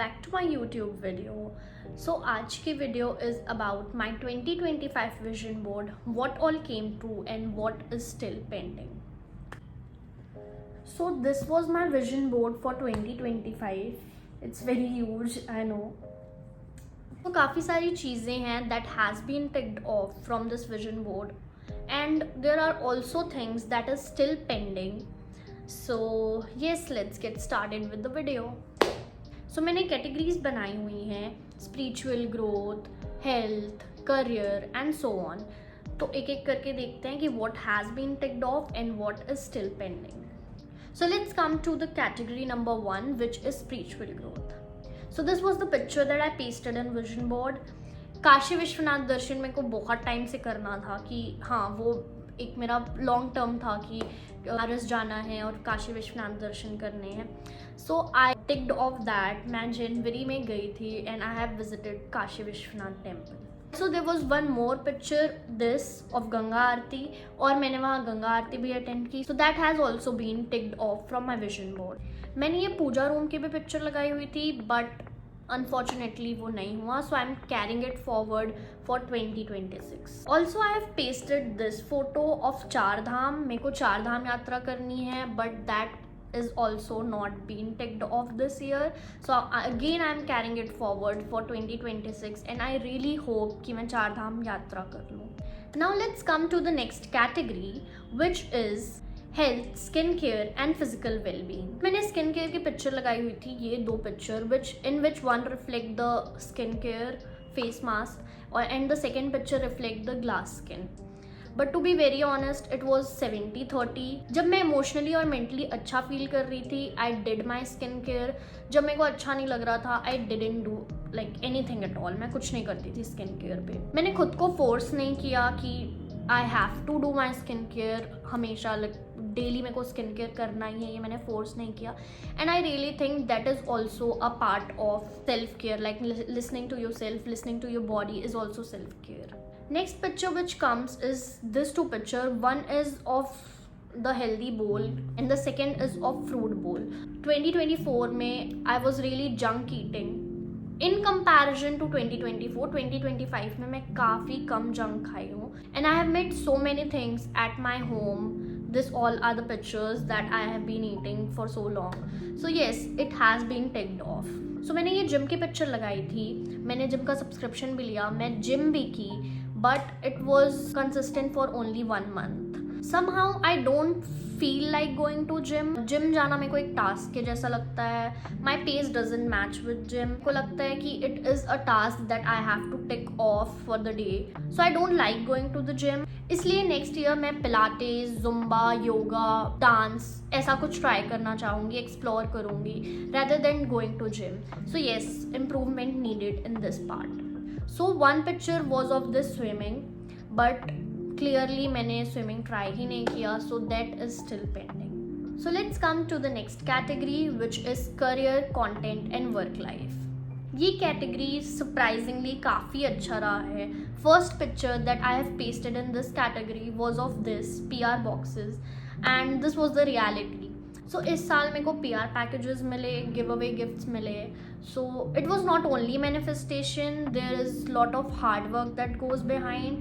back to my YouTube video. So आज की video is about my 2025 vision board, what all came true and what is still pending. So this was my vision board for 2025. It's very huge, I know. तो काफ़ी सारी चीज़ें हैं that has been ticked off from this vision board and there are also things that is still pending. So yes, let's get started with the video. So मैंने categories बनाई हुई हैं spiritual growth, health, career and so on. तो एक एक करके देखते हैं कि what has been ticked off and what is still pending. So let's come to the category number 1, which is spiritual growth. So this was the picture that I pasted in vision board. Kashi Vishwanath दर्शन मेरे को बहुत time से करना था कि हाँ वो एक मेरा लॉन्ग टर्म था कि बनारस जाना है और काशी विश्वनाथ दर्शन करने हैं. So I ticked off that. मैं जनवरी में गई थी and I have visited Kashi Vishwanath temple. So there was one more picture this of Ganga aarti और मैंने वहाँ गंगा आरती भी अटेंड की. So that has also been ticked off from my vision board. मैंने ये पूजा रूम की भी पिक्चर लगाई हुई थी बट अनफॉर्चुनेटली वो नहीं हुआ. So I am carrying it forward for 2026. Also I have pasted this photo of Char Dham. मेरे को चार धाम यात्रा करनी है but that is also not been ticked off this year. So again I am carrying it forward for 2026 and I really hope कि मैं चार धाम यात्रा कर लूँ. Now let's come to the next category which is health, skin care and physical wellbeing. मैंने skin care की picture लगाई हुई थी, ये दो picture in which one reflect the skin care face mask और and the second picture reflect the glass skin. But to be very honest it was 70-30. जब मैं इमोशनली और मेंटली अच्छा फील कर रही थी I did my skin care. जब मेरे को अच्छा नहीं लग रहा था I didn't do like anything at all. मैं कुछ नहीं करती थी स्किन केयर पे. मैंने खुद को फोर्स नहीं किया कि I have to do my skin care हमेशा लाइक डेली मेरे को स्किन केयर करना ही है, ये मैंने फोर्स नहीं किया. And I really think that is also a part of self care. Like listening to yourself, listening to your body is also self care. Next picture which comes is this two picture. One is of the healthy bowl and the second is of fruit bowl. 2024 में I was really junk eating. In comparison to 2024 में मैं काफ़ी कम junk खाई हूँ and I have made so many things at my home. This all are the pictures that I have been eating for so long. So yes, it has been ticked off. So मैंने ये gym की picture लगाई थी. मैंने gym का subscription भी लिया, मैं जिम भी की but it was consistent for only 1 month. Somehow I don't feel like going to gym. Gym जाना मेरे को एक टास्क के जैसा लगता है. My pace doesn't match with gym. को लगता है कि it is a task that I have to tick off for the day. So I don't like going to the gym. इसलिए नेक्स्ट ईयर मैं पिलाटेस, जुम्बा, योगा, डांस ऐसा कुछ try करना चाहूँगी, एक्सप्लोर करूँगी rather than going to gym. So yes, improvement needed in this part. So one picture was of this swimming but clearly मैंने swimming try ही नहीं किया, so that is still pending. So let's come to the next category which is career, content and work life. ये category surprisingly काफ़ी अच्छा रहा है. First picture that I have pasted in this category was of this PR boxes and this was the reality. सो इस साल मेरे को PR packages मिले, गिव अवे गिफ्ट्स मिले. So it was not only manifestation, there is lot of hard work that goes behind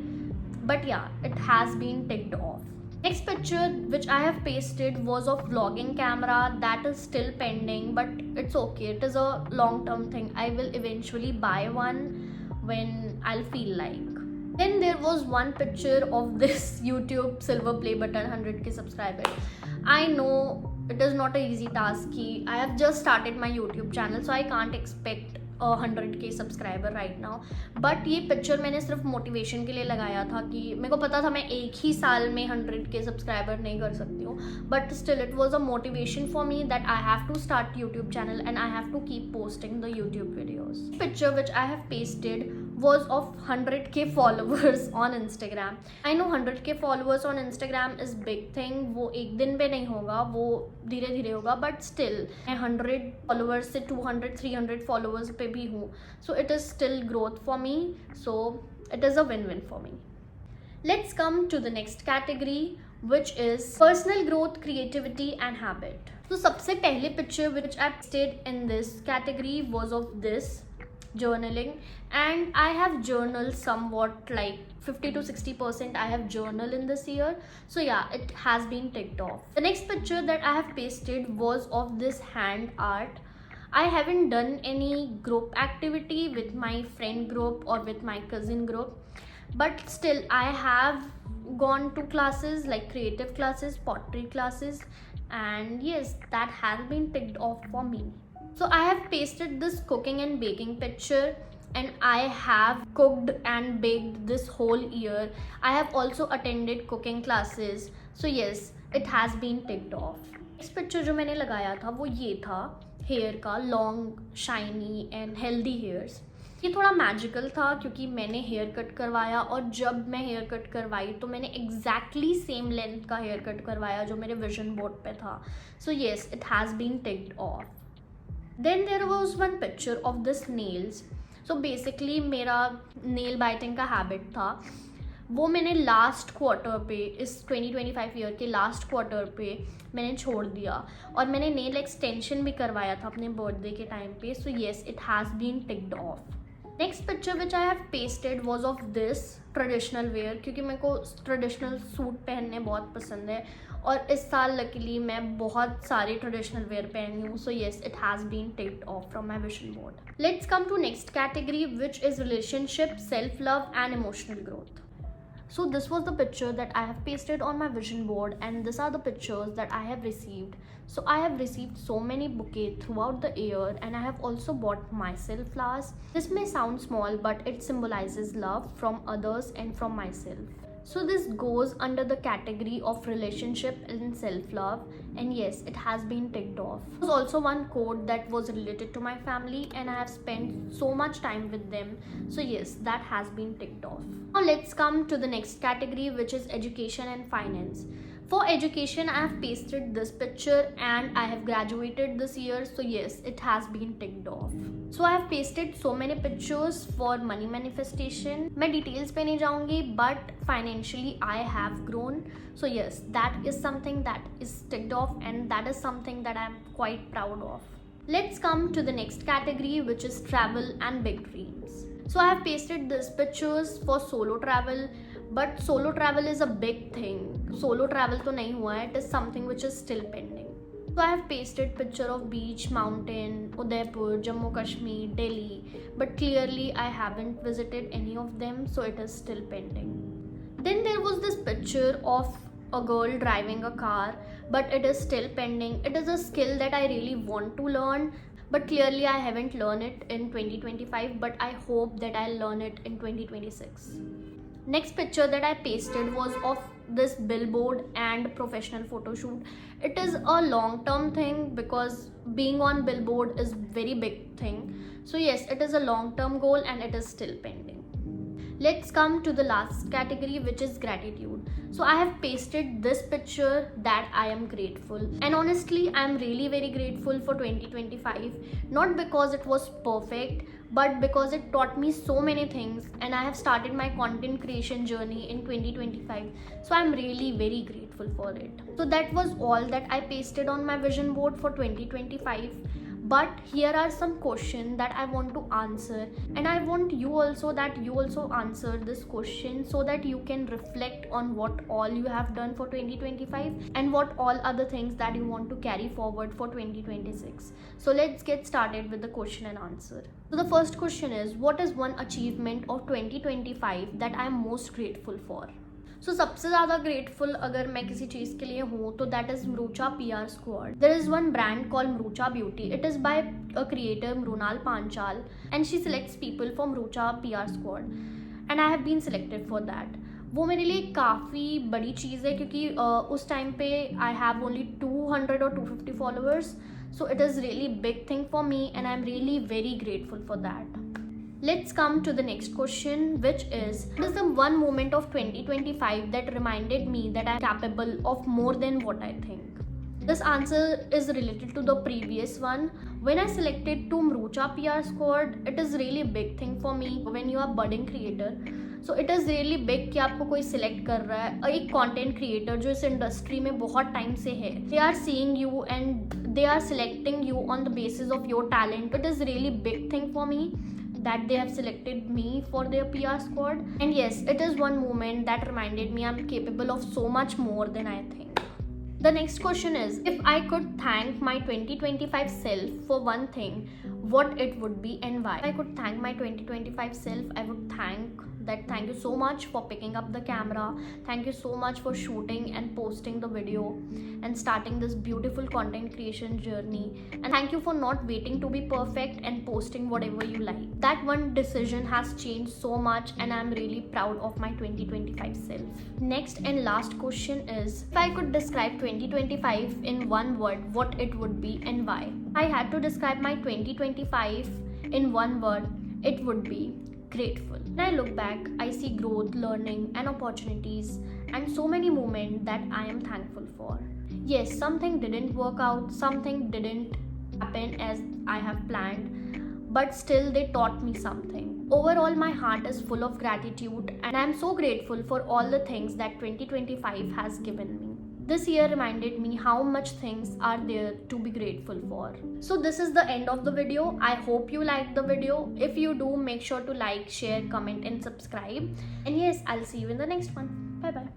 but yeah it has been ticked off. Next picture which I have pasted was of vlogging camera. That is still pending but it's okay. It is a long term thing. I will eventually buy one when I feel like. Then there was one picture of this YouTube silver play button 100k subscriber. I know it is not a easy task. I have just started my YouTube channel so I can't expect 100k subscriber right now. But ये picture मैंने सिर्फ motivation के लिए लगाया था कि मेरे को पता था मैं एक ही साल में 100k सब्सक्राइबर नहीं कर सकती हूँ but still it was a motivation for me that I have to start YouTube channel and I have to keep posting the YouTube videos. Picture which I have pasted was of 100k followers on Instagram. I know 100k followers on Instagram is big thing. वो एक दिन पे नहीं होगा, वो धीरे धीरे होगा बट स्टिल मैं 100 followers से 200-300 followers पे भी हूँ. So it is still growth for me. So it is a win-win for me. Let's come to the next category which is personal growth, creativity and habit. तो सबसे पहले picture which I posted in this category was of this journaling, and I have journaled somewhat like 50 to 60% I have journaled in this year. So yeah, it has been ticked off. The next picture that I have pasted was of this hand art. I haven't done any group activity with my friend group or with my cousin group, but still I have gone to classes like creative classes, pottery classes, and yes, that has been ticked off for me. So I have pasted this cooking and baking picture, and I have cooked and baked this whole year. I have also attended cooking classes. So yes, it has been ticked off. Next picture जो मैंने लगाया था वो ये था hair का, long shiny and healthy hairs. ये थोड़ा मैजिकल था क्योंकि मैंने हेयर कट करवाया, और जब मैं हेयर कट करवाई तो मैंने एग्जैक्टली सेम लेंथ का हेयर कट करवाया जो मेरे विजन बोर्ड पे था. So yes, it has been ticked off. Then there was one picture of this nails. So basically मेरा nail biting का habit था, वो मैंने लास्ट क्वार्टर पे, इस 2025 ईयर के लास्ट क्वार्टर पे मैंने छोड़ दिया, और मैंने नेल एक्सटेंशन भी करवाया था अपने बर्थडे के टाइम पे. So yes, it has been ticked off. Next picture which I have pasted was of this traditional wear, क्योंकि मेरे को ट्रेडिशनल सूट पहनने बहुत पसंद है, और इस साल लकीली मैं बहुत सारे ट्रेडिशनल वेयर पहनी हूँ. So yes, it has been ticked off from my vision board. Let's come to next category which is relationship, self love and emotional growth. So this was the picture that I have pasted on my vision board, and these are the pictures that I have received. So I have received so many bouquets throughout the year, and I have also bought myself flowers. This may sound small, but it symbolizes love from others and from myself. So this goes under the category of relationship and self-love, and yes, it has been ticked off. There was also one quote that was related to my family, and I have spent so much time with them. So yes, that has been ticked off. Now let's come to the next category, which is education and finance. For education, I have pasted this picture, and I have graduated this year. So yes, it has been ticked off. So I have pasted so many pictures for money manifestation. मैं details पे नहीं जाऊँगी, but financially I have grown. So yes, that is something that is ticked off, and that is something that I am quite proud of. Let's come to the next category, which is travel and big dreams. So I have pasted these pictures for solo travel, but solo travel is a big thing. Solo travel तो नहीं हुआ है, it is something which is still pending. So I have pasted picture of beach, mountain, Udaipur, Jammu Kashmir, Delhi, but clearly I haven't visited any of them, so it is still pending. Then there was this picture of a girl driving a car, but it is still pending. It is a skill that I really want to learn, but clearly I haven't learned it in 2025, but I hope that I'll learn it in 2026. Next picture that I pasted was of this billboard and professional photo shoot. It is a long term thing because being on billboard is very big thing. So yes, it is a long term goal, and it is still pending. Let's come to the last category, which is gratitude. So I have pasted this picture that I am grateful, and honestly I am really very grateful for 2025, not because it was perfect, but because it taught me so many things, and I have started my content creation journey in 2025. So I'm really very grateful for it. So that was all that I pasted on my vision board for 2025. But here are some questions that I want to answer, and I want you also that you also answer this question, so that you can reflect on what all you have done for 2025 and what all other things that you want to carry forward for 2026. So let's get started with the question and answer. So the first question is, what is one achievement of 2025 that I am most grateful for? सो सबसे ज़्यादा grateful अगर मैं किसी चीज़ के लिए हूँ तो that is Marucha PR squad. There is one brand call Marucha beauty. It is by a creator Mrunal Panchal, and she selects people for Marucha PR squad, and I have been selected for that. वो मेरे लिए काफ़ी बड़ी चीज़ है क्योंकि उस टाइम पे आई हैव ओनली 200 और 250 followers. So it is really big thing for me, and I am really very grateful for that. Let's come to the next question, which is, what is the one moment of 2025 that reminded me that I am capable of more than what I think? This answer is related to the previous one. When I selected to Mrucha PR Squad, it is really big thing for me when you are budding creator. So it is really big कि आपको कोई select कर रहा है, एक content creator जो इस industry में बहुत time से है. They are seeing you and they are selecting you on the basis of your talent. It is really big thing for me that they have selected me for their PR squad. And yes, it is one moment that reminded me I'm capable of so much more than I think. The next question is, if I could thank my 2025 self for one thing, what it would be and why? If I could thank my 2025 self, I would thank you so much for picking up the camera. Thank you so much for shooting and posting the video and starting this beautiful content creation journey. And thank you for not waiting to be perfect and posting whatever you like. That one decision has changed so much, and I'm really proud of my 2025 self. Next and last question is, if I could describe 2025 in one word, what it would be and why? If I had to describe my 2025 in one word, it would be grateful. When I look back, I see growth, learning, and opportunities, and so many moments that I am thankful for. Yes, something didn't work out, something didn't happen as I have planned, but still they taught me something. Overall, my heart is full of gratitude, and I am so grateful for all the things that 2025 has given me. This year reminded me how much things are there to be grateful for. So this is the end of the video. I hope you liked the video. If you do, make sure to like, share, comment and subscribe. And yes, I'll see you in the next one. Bye bye.